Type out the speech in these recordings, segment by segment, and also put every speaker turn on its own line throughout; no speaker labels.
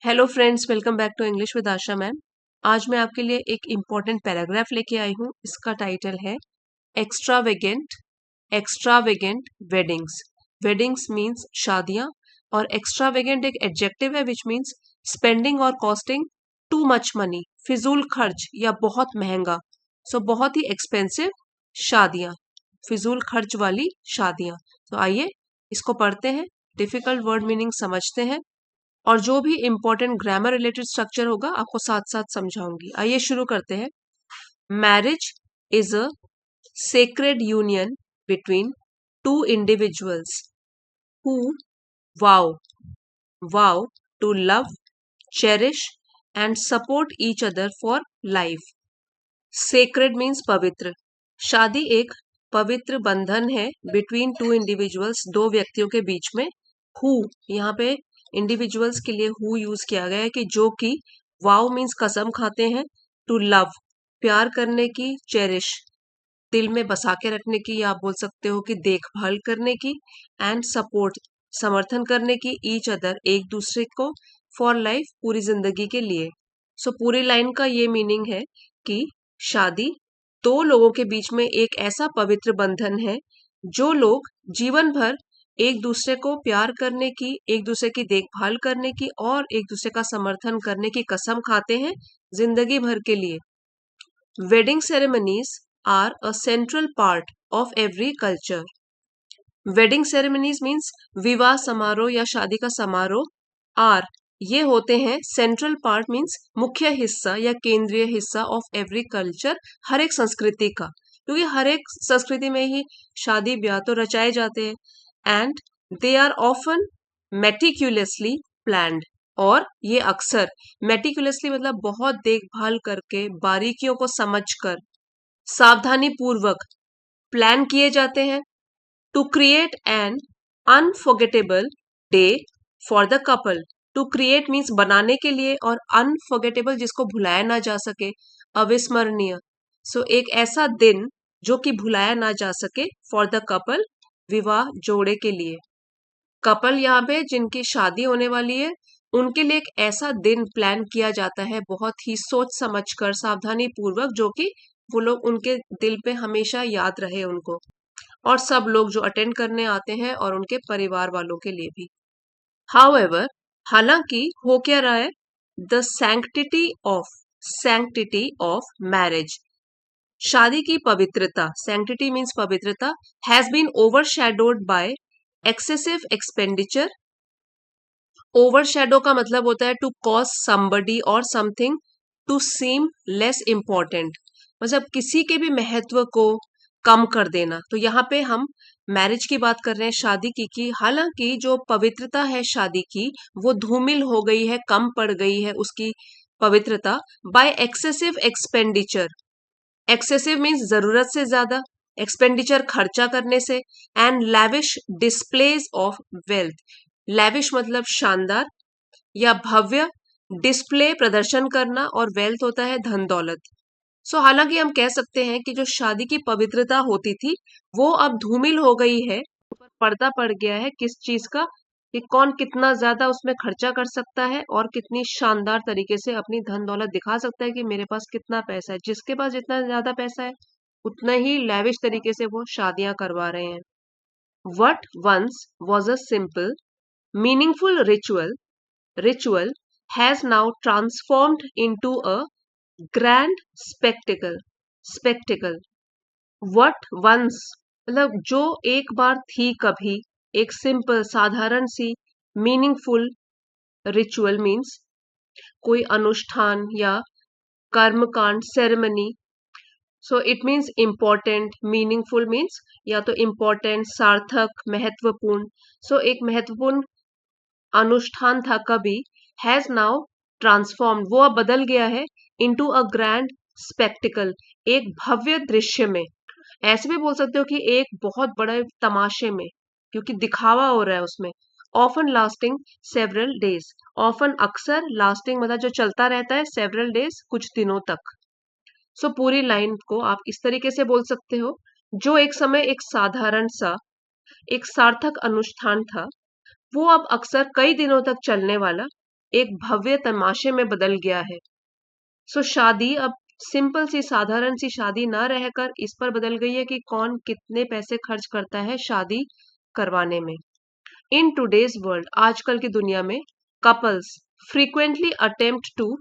Hello friends, welcome back to English with Asha ma'am. आज मैं आपके लिए एक इम्पॉर्टेंट पैराग्राफ लेके आई हूँ। इसका टाइटल है extravagant extravagant weddings. Weddings means शादियाँ, और एक्स्ट्रावेगेंट एक एडजेक्टिव है विच मीन्स स्पेंडिंग और कॉस्टिंग टू मच मनी, फिजूल खर्च या बहुत महंगा। बहुत ही एक्सपेंसिव शादियाँ, फिजूल खर्च वाली शादियाँ। तो आइए इसको पढ़ते हैं, डिफिकल्ट वर्ड मीनिंग समझते हैं, और जो भी इंपॉर्टेंट ग्रामर रिलेटेड स्ट्रक्चर होगा आपको साथ साथ समझाऊंगी। आइए शुरू करते हैं। Marriage is a sacred union between two individuals who vow vow to love, cherish and support each other for life. Sacred means पवित्र। शादी एक पवित्र बंधन है बिटवीन टू इंडिविजुअल्स, दो व्यक्तियों के बीच में। हु, यहाँ पे इंडिविजुअल्स के लिए हु यूज किया गया है कि जो कि, वाव मीन्स कसम खाते हैं, टू लव प्यार करने की, चेरिश दिल में बसा के रखने की, या आप बोल सकते हो कि देखभाल करने की, एंड सपोर्ट समर्थन करने की, ईच अदर एक दूसरे को, फॉर लाइफ पूरी जिंदगी के लिए। पूरी लाइन का ये मीनिंग है कि शादी दो लोगों के बीच में एक ऐसा पवित्र बंधन है जो लोग जीवन भर एक दूसरे को प्यार करने की, एक दूसरे की देखभाल करने की और एक दूसरे का समर्थन करने की कसम खाते हैं जिंदगी भर के लिए। Wedding ceremonies are a central part of every culture. Wedding ceremonies means विवाह समारोह या शादी का समारोह, आर ये होते हैं, सेंट्रल पार्ट मीन्स मुख्य हिस्सा या केंद्रीय हिस्सा ऑफ एवरी कल्चर, हर एक संस्कृति का, क्योंकि हर एक संस्कृति में ही शादी ब्याह तो रचाए जाते हैं। And they are often meticulously planned, और ये अक्सर मेटिक्यूलसली मतलब बहुत देखभाल करके, बारीकियों को समझकर, सावधानी पूर्वक प्लान किए जाते हैं। To create an unforgettable day for the couple. To create means बनाने के लिए, और अनफॉरगेटेबल जिसको भुलाया ना जा सके, अविस्मरणीय। एक ऐसा दिन जो कि भुलाया ना जा सके, फॉर द कपल विवाह जोड़े के लिए। कपल यहाँ पे जिनकी शादी होने वाली है उनके लिए एक ऐसा दिन प्लान किया जाता है बहुत ही सोच समझकर, सावधानी पूर्वक, जो कि वो लोग उनके दिल पे हमेशा याद रहे उनको, और सब लोग जो अटेंड करने आते हैं और उनके परिवार वालों के लिए भी। हाउएवर, हालांकि हो क्या रहा है, द सैंक्टिटी ऑफ मैरिज, शादी की पवित्रता, सैंक्टिटी मीन्स पवित्रता, has been overshadowed by excessive expenditure. Overshadow का मतलब होता है टू कॉज समबडी और something to seem less important, मतलब किसी के भी महत्व को कम कर देना। तो यहाँ पे हम मैरिज की बात कर रहे हैं, शादी की, हालांकि जो पवित्रता है शादी की वो धूमिल हो गई है, कम पड़ गई है उसकी पवित्रता, by excessive expenditure. Excessive means जरूरत से ज्यादा, एक्सपेंडिचर खर्चा करने से, and lavish displays of wealth. Lavish मतलब शानदार या भव्य, डिस्प्ले प्रदर्शन करना, और वेल्थ होता है धन दौलत। हालांकि हम कह सकते हैं कि जो शादी की पवित्रता होती थी वो अब धूमिल हो गई है, ऊपर पर्दा पड़ गया है किस चीज का, कि कौन कितना ज्यादा उसमें खर्चा कर सकता है और कितनी शानदार तरीके से अपनी धन दौलत दिखा सकता है कि मेरे पास कितना पैसा है। जिसके पास जितना ज्यादा पैसा है उतना ही लैविश तरीके से वो शादियां करवा रहे हैं। What once was a simple meaningful ritual has now transformed into a grand spectacle. What once मतलब जो एक बार थी कभी, एक सिंपल साधारण सी, मीनिंगफुल, रिचुअल मीन्स कोई अनुष्ठान या कर्मकांड, ceremony. It means important, meaningful means या तो इम्पोर्टेंट, सार्थक, महत्वपूर्ण। एक महत्वपूर्ण अनुष्ठान था कभी, हैज नाउ ट्रांसफॉर्म्ड वो अब बदल गया है, इनटू अ ग्रैंड स्पेक्टिकल एक भव्य दृश्य में। ऐसे भी बोल सकते हो कि एक बहुत बड़े तमाशे में, क्योंकि दिखावा हो रहा है उसमें। Often lasting several days, often अक्सर, लास्टिंग मतलब जो चलता रहता है, सेवरल डेज कुछ दिनों तक। पूरी लाइन को आप इस तरीके से बोल सकते हो, जो एक समय एक साधारण सा, एक सार्थक अनुष्ठान था, वो अब अक्सर कई दिनों तक चलने वाला एक भव्य तमाशे में बदल गया है। सो शादी अब सिंपल सी साधारण सी शादी ना रहकर इस पर बदल गई है कि कौन कितने पैसे खर्च करता है शादी करवाने में। इन टूडेज वर्ल्ड, आजकल की दुनिया में, couples frequently attempt to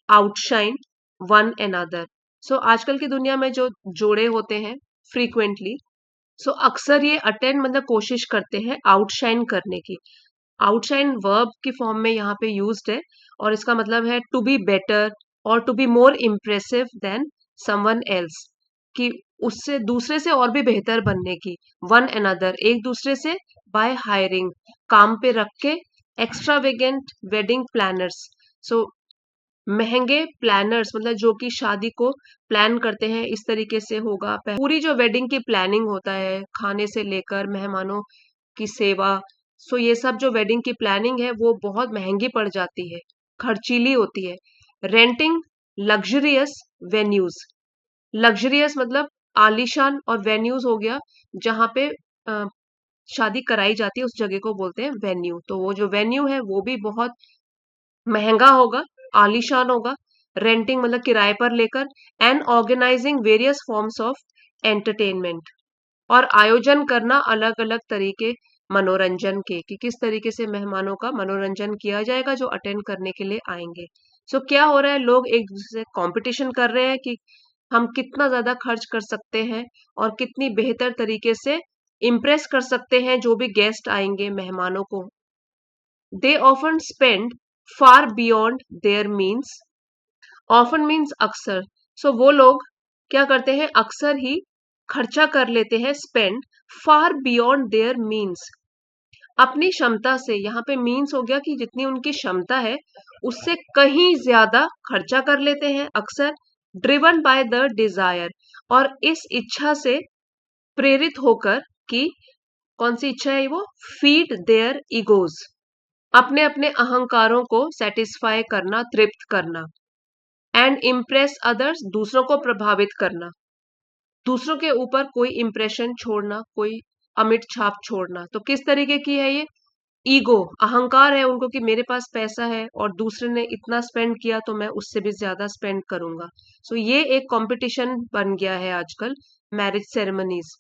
outshine one another. So आजकल की दुनिया में जो जोड़े होते हैं फ्रीक्वेंटली, सो अक्सर ये अटेम्प्ट मतलब कोशिश करते हैं आउटशाइन करने की। आउटशाइन वर्ब की फॉर्म में यहाँ पे यूज्ड है और इसका मतलब है टू बी बेटर और to be more impressive than someone else, कि उससे दूसरे से और भी बेहतर बनने की। वन अनदर, एक दूसरे से, बाय हायरिंग, काम पे रख के। एक्स्ट्रावेगेंट वेडिंग प्लानर्स, सो महंगे प्लानर्स मतलब जो कि शादी को प्लान करते हैं इस तरीके से होगा। पूरी जो वेडिंग की प्लानिंग होता है, खाने से लेकर मेहमानों की सेवा, सो ये सब जो वेडिंग की प्लानिंग है वो बहुत महंगी पड़ जाती है, खर्चीली होती है। रेंटिंग लग्जरियस वेन्यूज, लग्जरियस मतलब आलीशान, और वेन्यूज हो गया जहाँ पे अ, शादी कराई जाती है, उस जगह को बोलते हैं वेन्यू। तो वो जो वेन्यू है वो भी बहुत महंगा होगा, आलीशान होगा। रेंटिंग मतलब किराए पर लेकर। And organising various forms of entertainment, और आयोजन करना अलग अलग तरीके मनोरंजन के, कि किस तरीके से मेहमानों का मनोरंजन किया जाएगा जो अटेंड करने के लिए आएंगे। सो क्या हो रहा है, लोग एक दूसरे से कंपटीशन कर रहे हैं कि हम कितना ज्यादा खर्च कर सकते हैं और कितनी बेहतर तरीके से इम्प्रेस कर सकते हैं जो भी गेस्ट आएंगे मेहमानों को। They often spend far beyond their means, often means अक्सर। सो वो लोग क्या करते हैं, अक्सर ही खर्चा कर लेते हैं, spend far beyond their means, अपनी क्षमता से। यहाँ पे मीन्स हो गया कि जितनी उनकी क्षमता है उससे कहीं ज्यादा खर्चा कर लेते हैं अक्सर। ड्रिवन बाय द डिजायर, और इस इच्छा से प्रेरित होकर, कि कौन सी इच्छा है वो, फीड देयर ईगोज, अपने अपने अहंकारों को सेटिस्फाई करना, तृप्त करना। एंड इम्प्रेस अदर्स, दूसरों को प्रभावित करना, दूसरों के ऊपर कोई इंप्रेशन छोड़ना, कोई अमिट छाप छोड़ना। तो किस तरीके की है ये, ईगो, अहंकार है उनको कि मेरे पास पैसा है और दूसरे ने इतना स्पेंड किया तो मैं उससे भी ज्यादा स्पेंड करूंगा। सो ये एक कंपटीशन बन गया है आजकल marriage ceremonies.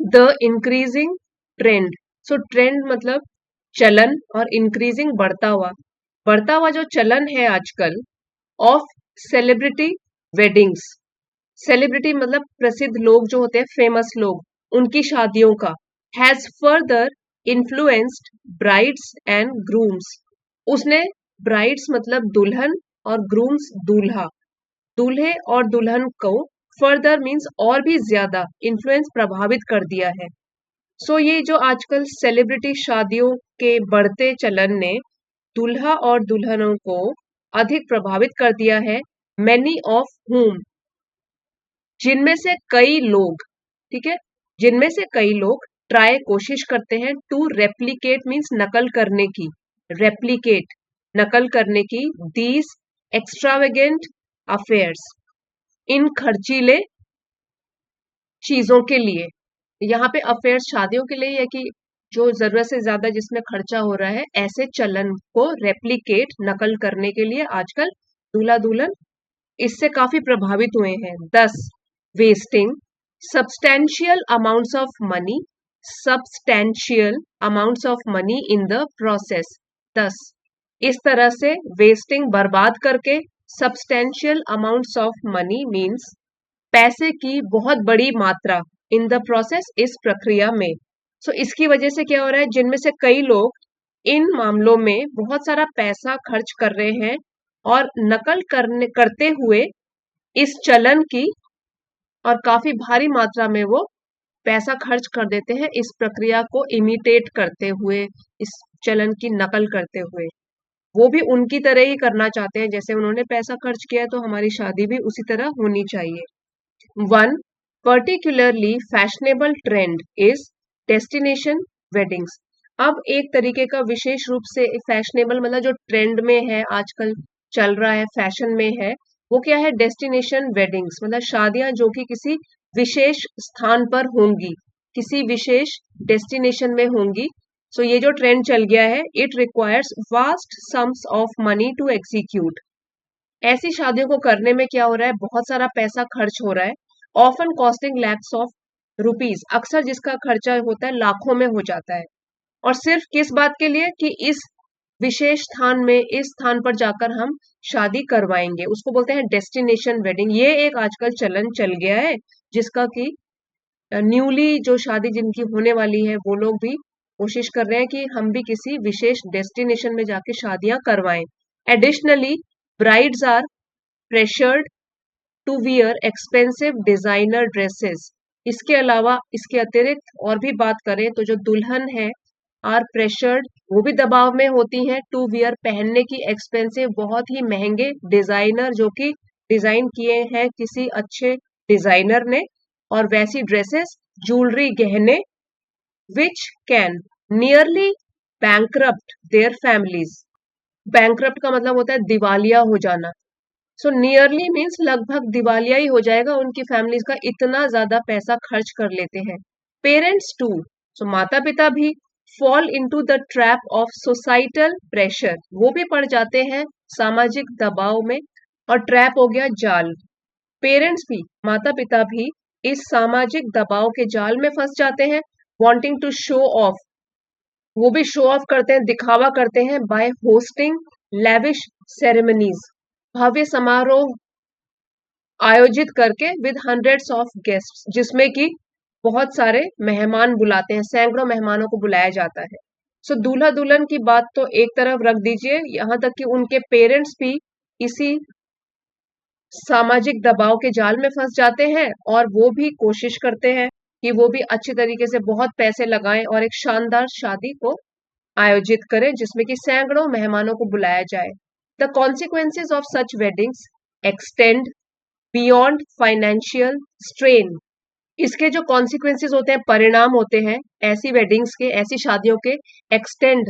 The increasing trend, so trend मतलब चलन, और इंक्रीजिंग बढ़ता हुआ जो चलन है आजकल, ऑफ सेलिब्रिटी वेडिंग्स। सेलिब्रिटी मतलब प्रसिद्ध लोग जो होते हैं, फेमस लोग, उनकी शादियों का। Has further influenced brides and grooms, उसने ब्राइड्स मतलब दुल्हन और ग्रूम्स दूल्हा, दूल्हे और दुल्हन को फर्दर मीन्स और भी ज्यादा, इन्फ्लुएंस प्रभावित कर दिया है। सो ये जो आजकल सेलिब्रिटी शादियों के बढ़ते चलन ने दूल्हा और दुल्हनों को अधिक प्रभावित कर दिया है। मैनी ऑफ whom, जिनमें से कई लोग, ठीक है, जिनमें से कई लोग ट्राई, कोशिश करते हैं, टू रेप्लीकेट मीन्स नकल करने की, रेप्लीकेट नकल करने की, दीज एक्स्ट्रावेगेंट अफेयर्स, इन खर्चीले चीजों के लिए। यहाँ पे अफेयर्स शादियों के लिए है कि जो जरूरत से ज्यादा जिसमें खर्चा हो रहा है, ऐसे चलन को रेप्लीकेट नकल करने के लिए आजकल दूल्हा दुल्हन इससे काफी प्रभावित हुए हैं। 10 wasting substantial amounts of money, substantial amounts of money in the process. 10 इस तरह से वेस्टिंग बर्बाद करके, substantial amounts of money means पैसे की बहुत बड़ी मात्रा, इन द प्रोसेस इस प्रक्रिया में। सो इसकी वजह से क्या हो रहा है, जिनमें से कई लोग इन मामलों में बहुत सारा पैसा खर्च कर रहे हैं और नकल करते हुए इस चलन की, और काफी भारी मात्रा में वो पैसा खर्च कर देते हैं इस प्रक्रिया को इमिटेट करते हुए, इस चलन की नकल करते हुए। वो भी उनकी तरह ही करना चाहते हैं, जैसे उन्होंने पैसा खर्च किया है तो हमारी शादी भी उसी तरह होनी चाहिए। One particularly fashionable trend is destination weddings. अब एक तरीके का विशेष रूप से फैशनेबल मतलब जो ट्रेंड में है, आजकल चल रहा है, फैशन में है, वो क्या है, डेस्टिनेशन वेडिंग्स, मतलब शादियां जो कि किसी विशेष स्थान पर होंगी, किसी विशेष डेस्टिनेशन में होंगी। सो ये जो ट्रेंड चल गया है, it requires vast sums of money to execute. ऐसी शादियों को करने में क्या हो रहा है, बहुत सारा पैसा खर्च हो रहा है, often costing lakhs of rupees, अक्सर जिसका खर्चा होता है लाखों में हो जाता है। और सिर्फ किस बात के लिए कि इस विशेष स्थान में, इस स्थान पर जाकर हम शादी करवाएंगे, उसको बोलते हैं डेस्टिनेशन वेडिंग। ये एक आजकल चलन चल गया है, जिसका कि न्यूली जो शादी जिनकी होने वाली है वो लोग भी कोशिश कर रहे हैं कि हम भी किसी विशेष डेस्टिनेशन में जाके शादियां करवाएं। Additionally brides are pressured to wear expensive designer dresses. इसके अलावा, इसके अतिरिक्त और भी बात करें तो जो दुल्हन है, आर प्रेशर्ड, वो भी दबाव में होती हैं टू वियर, पहनने की एक्सपेंसिव, बहुत ही महंगे डिजाइनर, जो कि डिजाइन किए हैं किसी अच्छे डिजाइनर ने, और वैसी ड्रेसेस, ज्वेलरी, गहने, which can nearly bankrupt their families. Bankrupt का मतलब होता है दिवालिया हो जाना। सो नियरली मीन्स लगभग दिवालिया ही हो जाएगा उनकी फैमिलीज का, इतना ज्यादा पैसा खर्च कर लेते हैं। पेरेंट्स टू, सो माता पिता भी fall into the trap of societal pressure, वो भी पड़ जाते हैं सामाजिक दबाव में, और ट्रैप हो गया जाल। पेरेंट्स भी, माता पिता भी इस सामाजिक दबाव के जाल में फंस जाते हैं। वांटिंग टू शो ऑफ, वो भी शो ऑफ करते हैं, दिखावा करते हैं, बाय होस्टिंग लेविश सेरेमनीज, भव्य समारोह आयोजित करके, विद हंड्रेड्स ऑफ गेस्ट्स, जिसमें कि बहुत सारे मेहमान बुलाते हैं, सैकड़ों मेहमानों को बुलाया जाता है। सो दूल्हा दुल्हन की बात तो एक तरफ रख दीजिए, यहाँ तक कि उनके पेरेंट्स भी इसी सामाजिक दबाव के जाल में फंस जाते हैं, और वो भी कोशिश करते हैं कि वो भी अच्छी तरीके से बहुत पैसे लगाएं और एक शानदार शादी को आयोजित करें, जिसमें कि सैकड़ों मेहमानों को बुलाया जाए। The consequences of such weddings extend beyond financial strain. इसके जो कॉन्सिक्वेंसेज होते हैं, परिणाम होते हैं ऐसी वेडिंग्स के, ऐसी शादियों के, एक्सटेंड,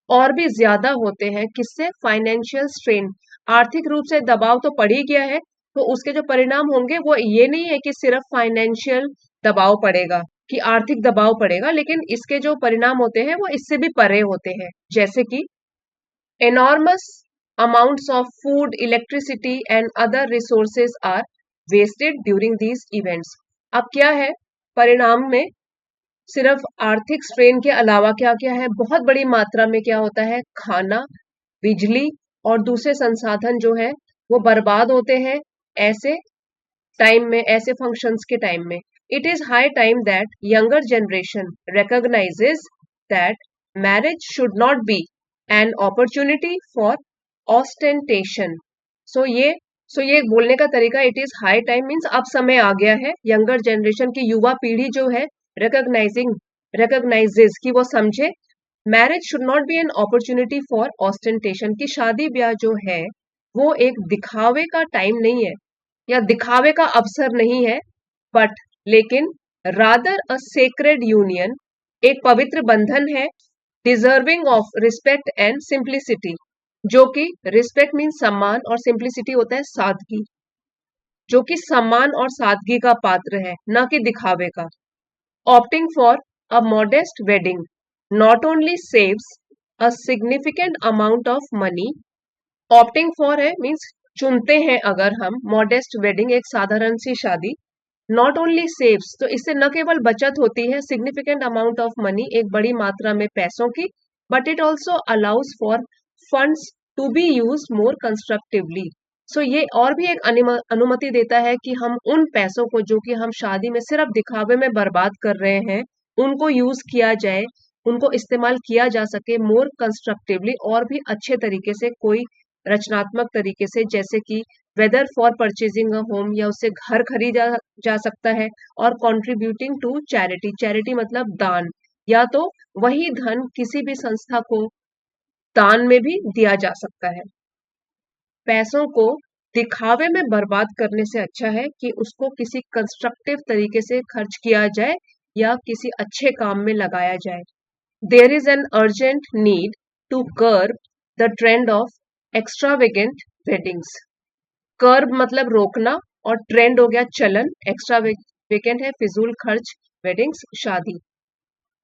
और भी ज्यादा होते हैं। किससे? फाइनेंशियल स्ट्रेन, आर्थिक रूप से दबाव तो पड़ ही गया है, तो उसके जो परिणाम होंगे वो ये नहीं है कि सिर्फ फाइनेंशियल दबाव पड़ेगा, कि आर्थिक दबाव पड़ेगा, लेकिन इसके जो परिणाम होते हैं वो इससे भी परे होते हैं। जैसे कि enormous amounts of food, electricity and other resources are wasted during these events। अब क्या है परिणाम में? सिर्फ आर्थिक स्ट्रेन के अलावा क्या क्या है, बहुत बड़ी मात्रा में क्या होता है, खाना, बिजली और दूसरे संसाधन जो है वो बर्बाद होते हैं ऐसे टाइम में, ऐसे फंक्शंस के टाइम में। It is high time that younger generation recognizes that marriage should not be an opportunity for ostentation। सो ये बोलने का तरीका, it is high time means अब समय आ गया है, यंगर जनरेशन की युवा पीढ़ी जो है, recognizes कि वो समझे, marriage should not be an opportunity for ostentation, की शादी ब्याह जो है वो एक दिखावे का टाइम नहीं है या दिखावे का अवसर नहीं है, बट लेकिन रादर अ सेक्रेड यूनियन, एक पवित्र बंधन है, deserving of respect and simplicity, जो कि रिस्पेक्ट मीन सम्मान और सिंप्लिसिटी होता है सादगी, जो कि सम्मान और सादगी का पात्र है, न कि दिखावे का। Opting for a modest wedding not only saves a significant amount of money, opting for है मीन्स चुनते हैं अगर हम मॉडेस्ट वेडिंग, एक साधारण सी शादी, नॉट ओनली सेव्स, तो इससे न केवल बचत होती है सिग्निफिकेंट अमाउंट ऑफ मनी, एक बड़ी मात्रा में पैसों की, but it also allows for funds to be use more constructively. So ये और भी एक अनुमति देता है कि हम उन पैसों को जो कि हम शादी में सिर्फ दिखावे में बर्बाद कर रहे हैं, उनको यूज किया जाए, उनको इस्तेमाल किया जा सके मोर कंस्ट्रक्टिवली, और भी अच्छे तरीके से, कोई रचनात्मक तरीके से, जैसे कि whether for purchasing a home, या उससे घर खरीदा जा सकता है, और कंट्रीब्यूटिंग टू चैरिटी, चैरिटी मतलब दान, या तो वही धन किसी भी संस्था को दान में भी दिया जा सकता है। पैसों को दिखावे में बर्बाद करने से अच्छा है कि उसको किसी कंस्ट्रक्टिव तरीके से खर्च किया जाए या किसी अच्छे काम में लगाया जाए। There is an urgent need to curb the trend of extravagant weddings. Curb मतलब रोकना, और ट्रेंड हो गया चलन, एक्स्ट्रावेगेंट है फिजूल खर्च, वेडिंग्स शादी।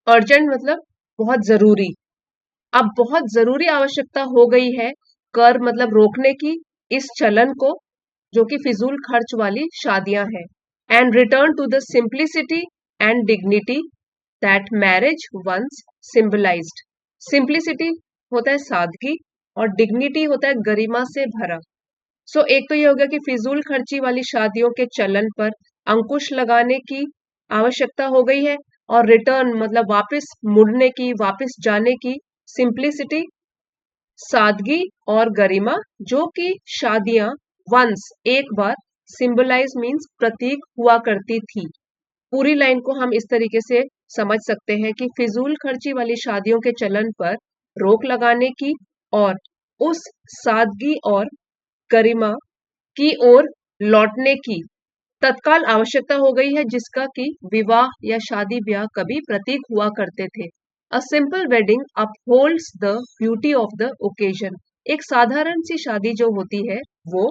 अर्जेंट मतलब बहुत जरूरी। अब बहुत जरूरी आवश्यकता हो गई है कर मतलब रोकने की इस चलन को, जो कि फिजूल खर्च वाली शादियां हैं। And return to the simplicity and dignity that marriage once symbolised. Simplicity होता है सादगी और डिग्निटी होता है गरिमा से भरा। सो एक तो ये हो गया कि फिजूल खर्ची वाली शादियों के चलन पर अंकुश लगाने की आवश्यकता हो गई है, और रिटर्न मतलब वापस मुड़ने की, वापस जाने की, सिंप्लिसिटी सादगी और गरिमा, जो कि शादियां वंस एक बार, सिंबलाइज मीन्स प्रतीक हुआ करती थी। पूरी लाइन को हम इस तरीके से समझ सकते हैं कि फिजूल खर्ची वाली शादियों के चलन पर रोक लगाने की और उस सादगी और गरिमा की ओर लौटने की तत्काल आवश्यकता हो गई है, जिसका कि विवाह या शादी ब्याह कभी प्रतीक हुआ करते थे। A simple wedding upholds the beauty of the occasion. एक साधारण सी शादी जो होती है वो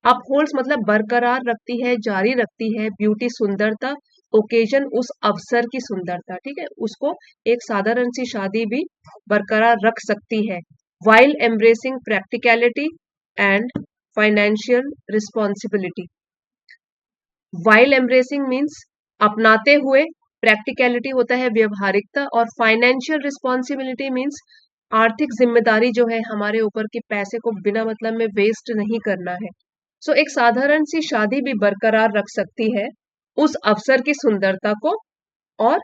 अपहोल्ड्स मतलब बरकरार रखती है, जारी रखती है, ब्यूटी सुंदरता, ओकेजन उस अवसर की सुंदरता, ठीक है, उसको एक साधारण सी शादी भी बरकरार रख सकती है। While embracing practicality and financial responsibility. While embracing means अपनाते हुए, प्रैक्टिकलिटी होता है व्यवहारिकता, और फाइनेंशियल रिस्पॉन्सिबिलिटी मीन्स आर्थिक जिम्मेदारी जो है हमारे ऊपर कि पैसे को बिना मतलब में वेस्ट नहीं करना है। सो एक साधारण सी शादी भी बरकरार रख सकती है उस अवसर की सुंदरता को, और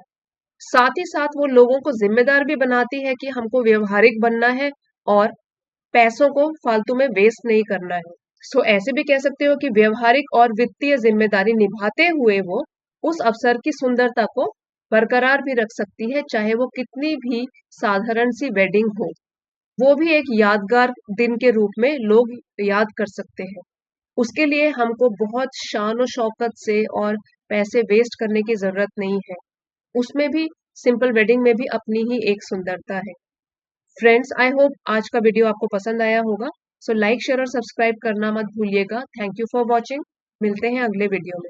साथ ही साथ वो लोगों को जिम्मेदार भी बनाती है कि हमको व्यवहारिक बनना है और पैसों को फालतू में वेस्ट नहीं करना है। सो ऐसे भी कह सकते हो कि व्यवहारिक और वित्तीय जिम्मेदारी निभाते हुए वो उस अवसर की सुंदरता को बरकरार भी रख सकती है, चाहे वो कितनी भी साधारण सी वेडिंग हो। वो भी एक यादगार दिन के रूप में लोग याद कर सकते हैं। उसके लिए हमको बहुत शान और शौकत से और पैसे वेस्ट करने की जरूरत नहीं है। उसमें भी, सिंपल वेडिंग में भी अपनी ही एक सुंदरता है। फ्रेंड्स, आई होप आज का वीडियो आपको पसंद आया होगा। सो लाइक शेयर और सब्सक्राइब करना मत भूलिएगा। Thank you for watching. मिलते हैं अगले वीडियो में।